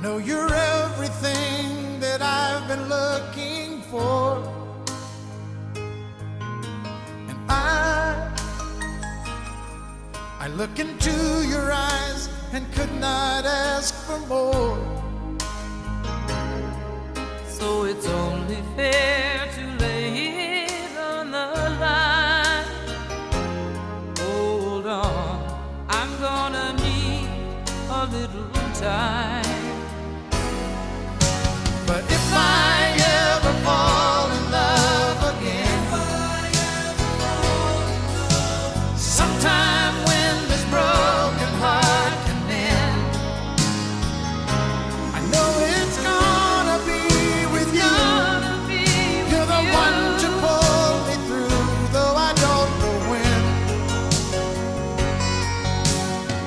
know you're everything that I've been looking for, and I look into your eyes and could not ask for more. So it's only fair to lay it on the line. Hold on, I'm gonna need a little time. But